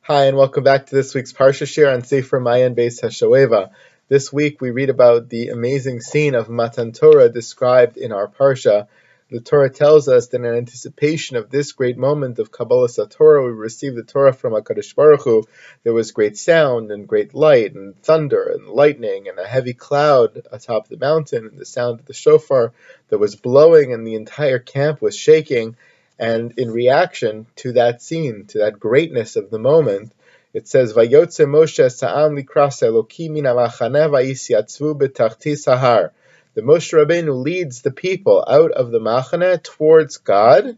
Hi, and welcome back to this week's Parshat share on Sefer Maayan Beit Hashoeva. This week we read about the amazing scene of Matan Torah described in our Parsha. The Torah tells us that in anticipation of this great moment of Kabbalas Torah, we received the Torah from HaKadosh Baruch Hu. There was great sound and great light and thunder and lightning and a heavy cloud atop the mountain and the sound of the shofar that was blowing and the entire camp was shaking. And in reaction to that scene, to that greatness of the moment, it says, "Vayotze Moshe sa'am likras Elokim min hamachaneh vayisyatzvu betachti sahar." The Moshe Rabbeinu leads the people out of the Machaneh towards God,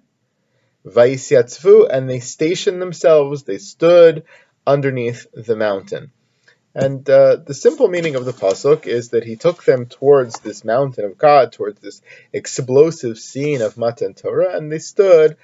vayisyatzvu, and they stationed themselves, they stood underneath the mountain. And the simple meaning of the pasuk is that he took them towards this mountain of God, towards this explosive scene of Matan Torah, and they stood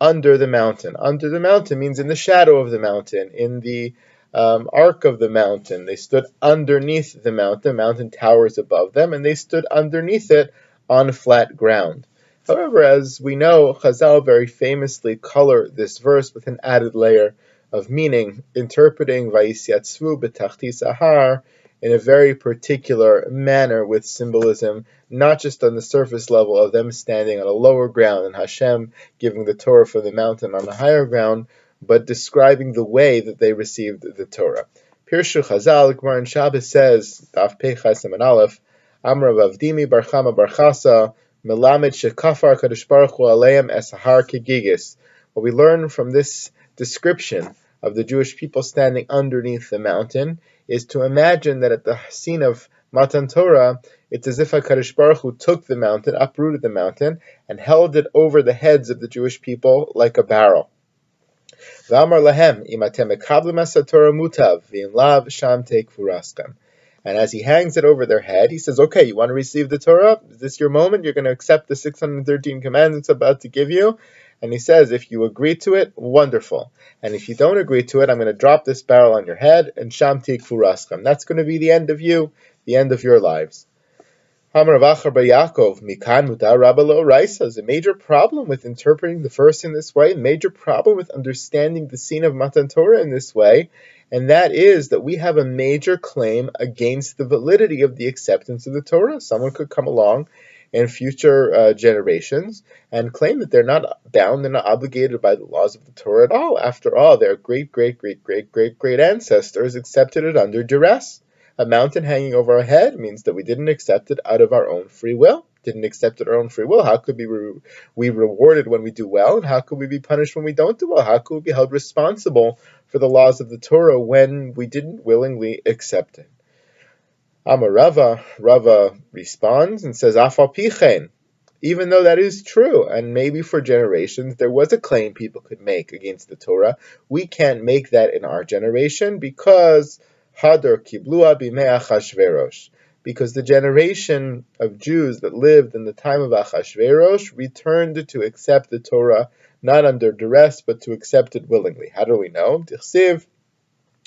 under the mountain. Under the mountain means in the shadow of the mountain, in the arc of the mountain. They stood underneath the mountain. The mountain towers above them, and they stood underneath it on flat ground. However, as we know, Chazal very famously color this verse with an added layer of meaning, interpreting Vayisyatzvu betachti sahar in a very particular manner with symbolism, not just on the surface level of them standing on a lower ground and Hashem giving the Torah from the mountain on a higher ground, but describing the way that they received the Torah. Pirshu Chazal, Gemara in Shabbos says, Daf Pei Ches Amud Aleph, Amar Avdimi Bar Chama Bar Chasa, Melamed Shekafar Kadosh Baruch Hu Aleim Es Har Kegigis. What we learn from this description of the Jewish people standing underneath the mountain is to imagine that at the scene of Matan Torah, it's as if HaKadosh Baruch Hu took the mountain, uprooted the mountain, and held it over the heads of the Jewish people like a barrel. V'amar lahem, im atem mekablim es haTorah mutav, v'im lav sham teikvu raskem. And as he hangs it over their head, he says, okay, you want to receive the Torah? Is this your moment? You're going to accept the 613 commands it's about to give you? And he says, if you agree to it, wonderful. And if you don't agree to it, I'm going to drop this barrel on your head, and sham teikvu raskem. That's going to be the end of you, the end of your lives. Hamar Vachar Bar Yaakov, Mikan Mudar Rabba Lo Raisa, is a major problem with interpreting the verse in this way, a major problem with understanding the scene of Matan Torah in this way, and that is that we have a major claim against the validity of the acceptance of the Torah. Someone could come along in future generations and claim that they're not bound, they're not obligated by the laws of the Torah at all. After all, their great ancestors accepted it under duress. A mountain hanging over our head means that we didn't accept it out of our own free will. How could we be rewarded when we do well, and how could we be punished when we don't do well? How could we be held responsible for the laws of the Torah when we didn't willingly accept it? Amar Rava responds and says, Afal Pichen, even though that is true, and maybe for generations there was a claim people could make against the Torah, we can't make that in our generation because Hadar Kiblua Bimei Achashverosh, because the generation of Jews that lived in the time of Achashverosh returned to accept the Torah not under duress, but to accept it willingly. How do we know? Dichsiv,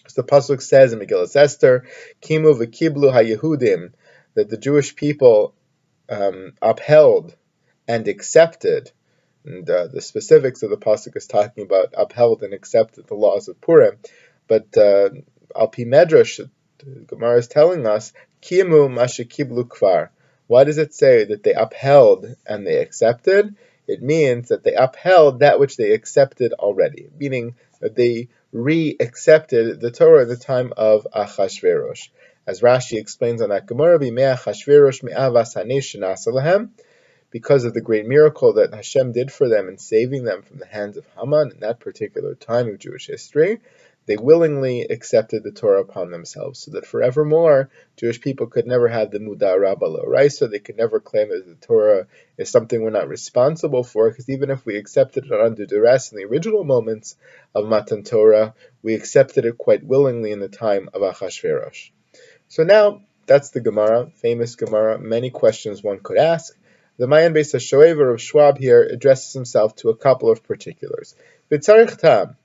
as the pasuk says in Megillas Esther, Kimu v'kiblu haYehudim, that the Jewish people upheld and accepted, and the specifics of the pasuk is talking about upheld and accepted the laws of Purim, but Al Pi Medrash, the Gemara is telling us, Kimu Mashikiblu Kvar. Why does it say that they upheld and they accepted? It means that they upheld that which they accepted already, meaning that they re-accepted the Torah at the time of Achashverosh. As Rashi explains on that Gemara, B'mei Achashverosh me'avas hanesh shenasa lahem, because of the great miracle that Hashem did for them in saving them from the hands of Haman in that particular time of Jewish history, they willingly accepted the Torah upon themselves, so that forevermore, Jewish people could never have the Mudar Rabba Lo Raisa. They could never claim that the Torah is something we're not responsible for, because even if we accepted it under duress in the original moments of Matan Torah, we accepted it quite willingly in the time of Achashverosh. So now, that's the Gemara, famous Gemara, many questions one could ask. The Maayan Beit Hashoeva of Schwab here addresses himself to a couple of particulars. B'tzarich tam,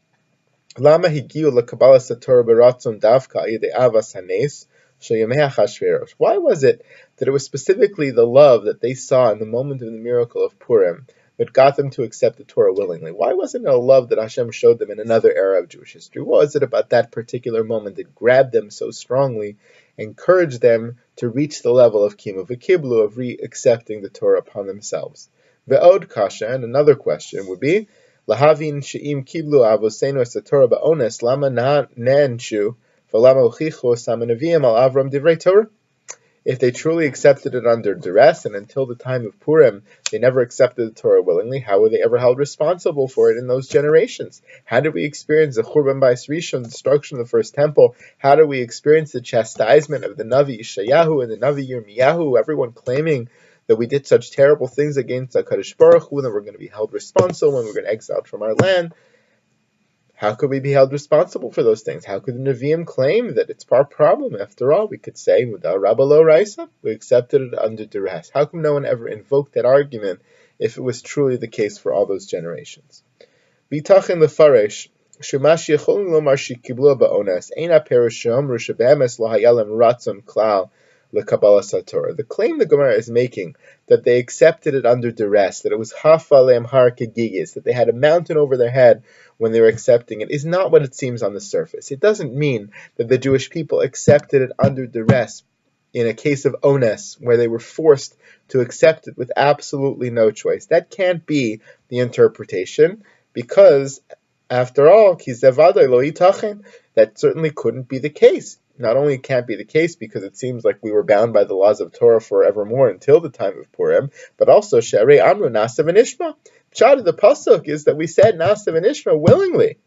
Lama higiu lekabbalas haTorah beratzon davka ayidei avas hanes sheyemei Achashverosh. Why was it that it was specifically the love that they saw in the moment of the miracle of Purim what got them to accept the Torah willingly? Why wasn't it a love that Hashem showed them in another era of Jewish history? What was it about that particular moment that grabbed them so strongly, encouraged them to reach the level of Kimu V'Kiblu, of re-accepting the Torah upon themselves? Ve'od kasha, and another question would be, Lahavin she'im kiblu avosenu es Torah ba'ones, lama na'enshu, v'lama uchichu osam neviim al Avram divrei Torah? If they truly accepted it under duress, and until the time of Purim, they never accepted the Torah willingly, how were they ever held responsible for it in those generations? How did we experience the Churban Bayis Rishon, the destruction of the first temple? How did we experience the chastisement of the Navi Yeshayahu and the Navi Yirmiyahu, everyone claiming that we did such terrible things against HaKadosh Baruch Hu, that we're going to be held responsible when we're going to exile from our land? How could we be held responsible for those things? How could the Nevi'im claim that it's our problem? After all, we could say, we accepted it under duress. How come no one ever invoked that argument if it was truly the case for all those generations? B'tachin lefaresh, shemash yecholin lomar shekiblu ba'ones, eina perush she'omru shebe'emes lo haya lem ratzon klal lekabbalas haTorah. The claim the Gemara is making that they accepted it under duress, that it was hafalem har kegigis, that they had a mountain over their head when they were accepting it, is not what it seems on the surface. It doesn't mean that the Jewish people accepted it under duress in a case of ones, where they were forced to accept it with absolutely no choice. That can't be the interpretation, because, after all, that certainly couldn't be the case. Not only it can't be the case because it seems like we were bound by the laws of Torah forevermore until the time of Purim, but also Sharei Amru Nasa v'Nishma. Pshat of the pasuk is that we said Nasa v'Nishma willingly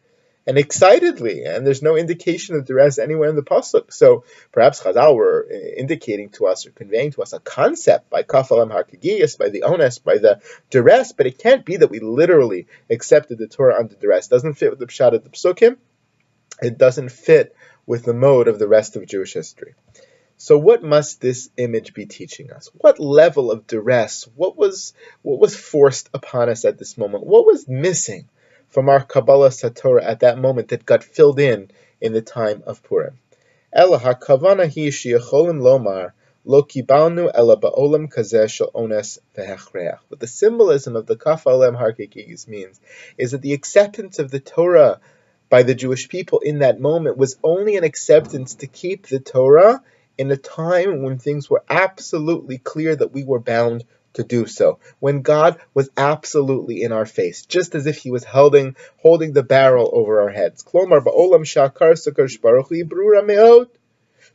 and excitedly, and there's no indication of duress anywhere in the pasuk. So perhaps Chazal were indicating to us or conveying to us a concept by Kafalam Hakagiyas, by the ones, by the duress, but it can't be that we literally accepted the Torah under duress. It doesn't fit with the pshat of the psukim. It doesn't fit with the mode of the rest of Jewish history. So what must this image be teaching us? What level of duress, what was forced upon us at this moment? What was missing from our Kabbalas HaTorah at that moment that got filled in the time of Purim? Ela hakavana hi sheyecholim lomar lo kibalnu ela ba'olam kazeh shel ones vehechreach. What the symbolism of the Kaf Olem Har Kegigis means is that the acceptance of the Torah by the Jewish people in that moment was only an acceptance to keep the Torah in a time when things were absolutely clear that we were bound to do so, when God was absolutely in our face, just as if He was holding the barrel over our heads. Klomar ba'olam shakar sakadosh baruch hu brura me'od,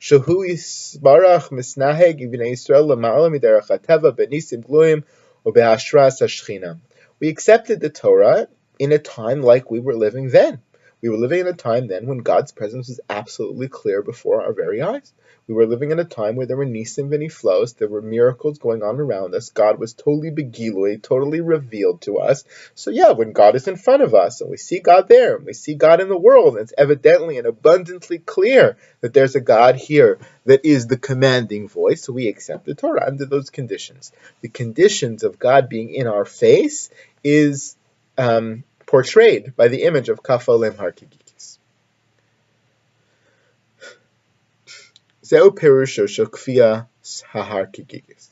shehu yisbarach misnaheg ibnei Yisrael l'ma'ala miderech hateva b'nisim gluim u'be'hashras hashchina. We accepted the Torah in a time like we were living then. We were living in a time then when God's presence was absolutely clear before our very eyes. We were living in a time where there were nisim v'niflos, there were miracles going on around us. God was totally begilui, totally revealed to us. So yeah, when God is in front of us, and we see God there, and we see God in the world, and it's evidently and abundantly clear that there's a God here that is the commanding voice, so we accept the Torah under those conditions. The conditions of God being in our face is portrayed by the image of Kaf Olem Har Kegigis. Zeu perusho shel kfiyas hahar kegigis.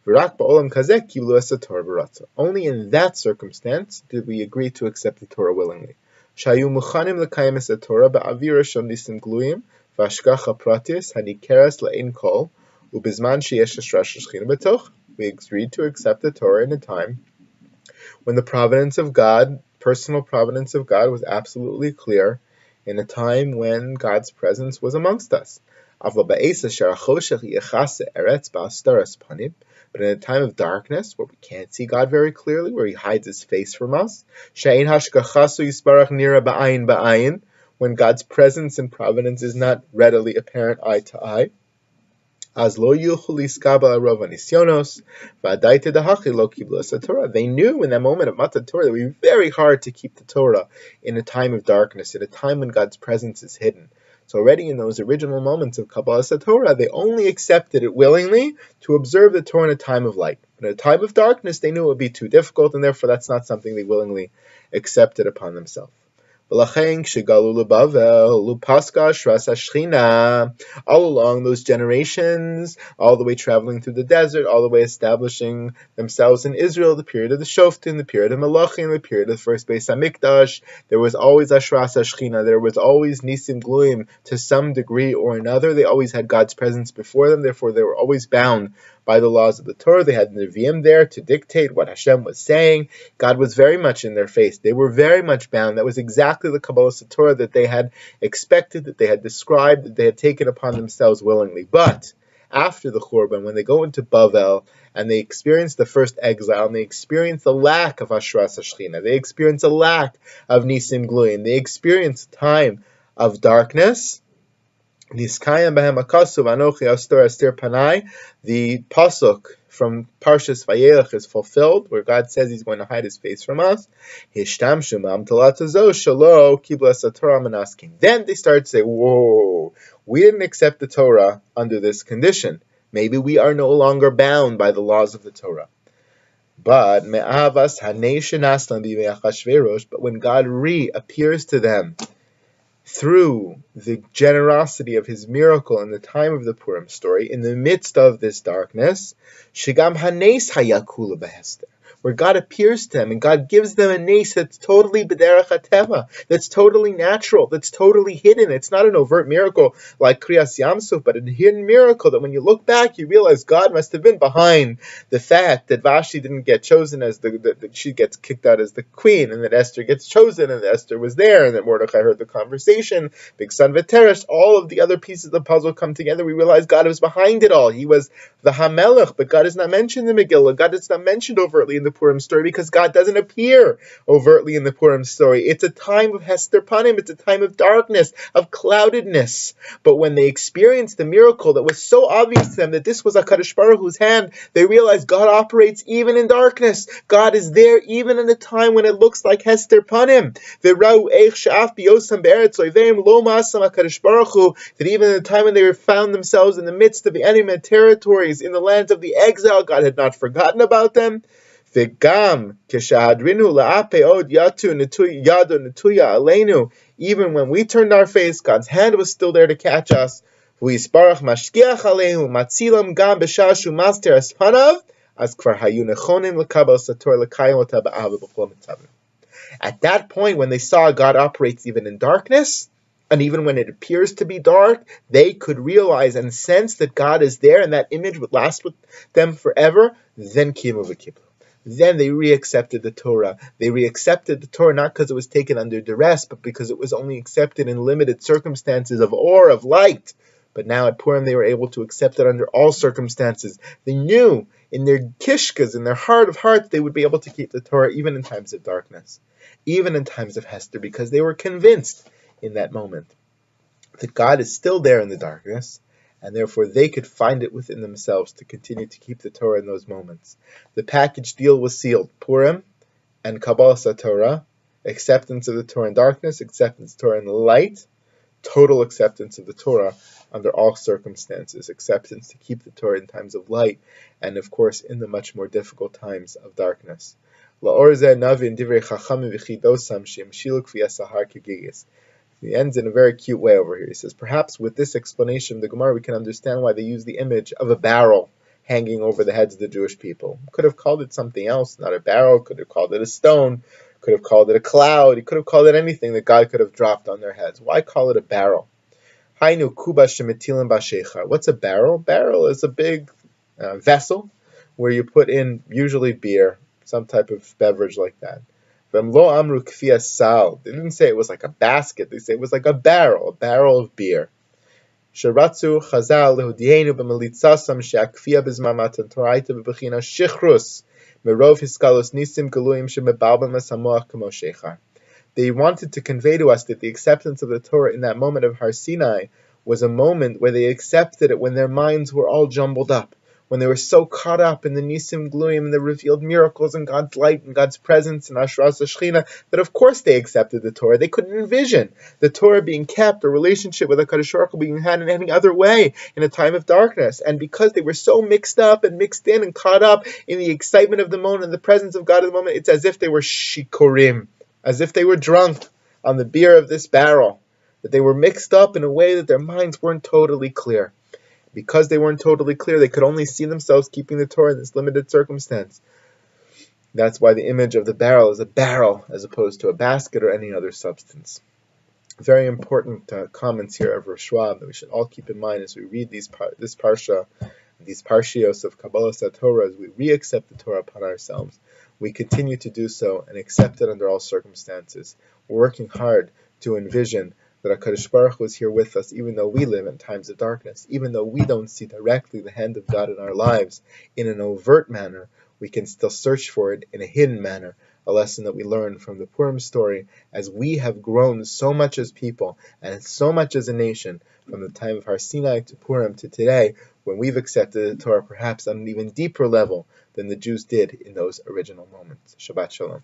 V'rak ba'olam kazeh kiblu es haTorah b'ratzon. Only in that circumstance did we agree to accept the Torah willingly. Shayu muchanim l'kayim es haTorah ba'avira shel nisim gluyim v'hashgacha pratis hanikeres la'ein kol u'bizman sheyesh hashrash hashchina b'toch. We agreed to accept the Torah in a time when the providence of God, personal providence of God, was absolutely clear, in a time when God's presence was amongst us. But in a time of darkness, where we can't see God very clearly, where He hides His face from us, when God's presence and providence is not readily apparent eye to eye, they knew in that moment of Matan Torah that it would be very hard to keep the Torah in a time of darkness, in a time when God's presence is hidden. So already in those original moments of Kabbalas Torah, they only accepted it willingly to observe the Torah in a time of light. But in a time of darkness, they knew it would be too difficult, and therefore that's not something they willingly accepted upon themselves. All along those generations, all the way traveling through the desert, all the way establishing themselves in Israel, the period of the Shoftim, the period of Malachim, the period of the first Beis HaMikdash, there was always Ashras HaShechina, there was always Nisim Gluim to some degree or another. They always had God's presence before them, therefore they were always bound by the laws of the Torah. They had Nevi'im there to dictate what Hashem was saying. God was very much in their face. They were very much bound. That was exactly the Kabbalah Torah that they had expected, that they had described, that they had taken upon themselves willingly. But after the Churban, when they go into Bavel and they experience the first exile, and they experience the lack of Ashras HaShechina, they experience a lack of Nisim Gluim, they experience a time of darkness, the pasuk from Parshat Vayelech is fulfilled, where God says He's going to hide His face from us. Then they start to say, whoa, we didn't accept the Torah under this condition. Maybe we are no longer bound by the laws of the Torah. But when God reappears to them through the generosity of His miracle in the time of the Purim story, in the midst of this darkness, Shigam Hanes Hayakula Behester, where God appears to them and God gives them a nes that's totally b'derech hateva, that's totally natural, that's totally hidden. It's not an overt miracle like Kriyas Yamsuf, but a hidden miracle that when you look back, you realize God must have been behind the fact that Vashti didn't get chosen as that she gets kicked out as the queen, and that Esther gets chosen, and that Esther was there, and that Mordechai heard the conversation, Big Son V'teresh, all of the other pieces of the puzzle come together. We realize God was behind it all. He was the Hamelech, but God is not mentioned in the Megillah. God is not mentioned overtly in the Purim story because God doesn't appear overtly in the Purim story. It's a time of Hester Panim. It's a time of darkness, of cloudedness. But when they experienced the miracle that was so obvious to them that this was HaKadosh Baruch Hu's hand, they realized God operates even in darkness. God is there even in a time when it looks like Hester Panim. That even in the time when they found themselves in the midst of the enemy territories, in the lands of the exile, God had not forgotten about them. Even when we turned our face, God's hand was still there to catch us. At that point, when they saw God operates even in darkness, and even when it appears to be dark, they could realize and sense that God is there, and that image would last with them forever. Then Kimu v'Kiblu. Then they reaccepted the Torah. They reaccepted the Torah not because it was taken under duress, but because it was only accepted in limited circumstances of or, of light. But now at Purim they were able to accept it under all circumstances. They knew in their kishkas, in their heart of hearts, they would be able to keep the Torah even in times of darkness, even in times of Hester, because they were convinced in that moment that God is still there in the darkness, and therefore they could find it within themselves to continue to keep the Torah in those moments. The package deal was sealed. Purim and Kabbalah Torah, acceptance of the Torah in darkness, acceptance of the Torah in the light, total acceptance of the Torah under all circumstances, acceptance to keep the Torah in times of light, and of course in the much more difficult times of darkness. He ends in a very cute way over here. He says, perhaps with this explanation of the Gemara, we can understand why they use the image of a barrel hanging over the heads of the Jewish people. Could have called it something else, not a barrel, could have called it a stone, could have called it a cloud, he could have called it anything that God could have dropped on their heads. Why call it a barrel? Hainu kuba shemetilim b'sheichar. What's a barrel? Barrel is a big vessel where you put in usually beer, some type of beverage like that. They didn't say it was like a basket. They say it was like a barrel of beer. Sharatzu Chazal lehudienu b'melitzasam she'akfia b'zman matan Torah b'bechina shichrus merov hiskalos nisim galuyim shemebalbam esamoach kamo sheichar. They wanted to convey to us that the acceptance of the Torah in that moment of Har Sinai was a moment where they accepted it when their minds were all jumbled up, when they were so caught up in the Nisim Gluim and the revealed miracles and God's light and God's presence and Ashras HaShechina, that of course they accepted the Torah. They couldn't envision the Torah being kept, a relationship with HaKadosh Baruch Hu being had in any other way in a time of darkness. And because they were so mixed up and mixed in and caught up in the excitement of the moment and the presence of God in the moment, it's as if they were shikorim, as if they were drunk. on the beer of this barrel, that they were mixed up in a way that their minds weren't totally clear. Because they weren't totally clear, they could only see themselves keeping the Torah in this limited circumstance. That's why the image of the barrel is a barrel as opposed to a basket or any other substance. Very important comments here of Rosh Schwab that we should all keep in mind as we read this parsha, these parshios of Kabbalah Torah, as we re-accept the Torah upon ourselves. We continue to do so and accept it under all circumstances. We're working hard to envision that HaKadosh Baruch Hu is here with us, even though we live in times of darkness, even though we don't see directly the hand of God in our lives in an overt manner. We can still search for it in a hidden manner, a lesson that we learn from the Purim story, as we have grown so much as people and so much as a nation from the time of Har Sinai to Purim to today, when we've accepted the Torah perhaps on an even deeper level than the Jews did in those original moments. Shabbat Shalom.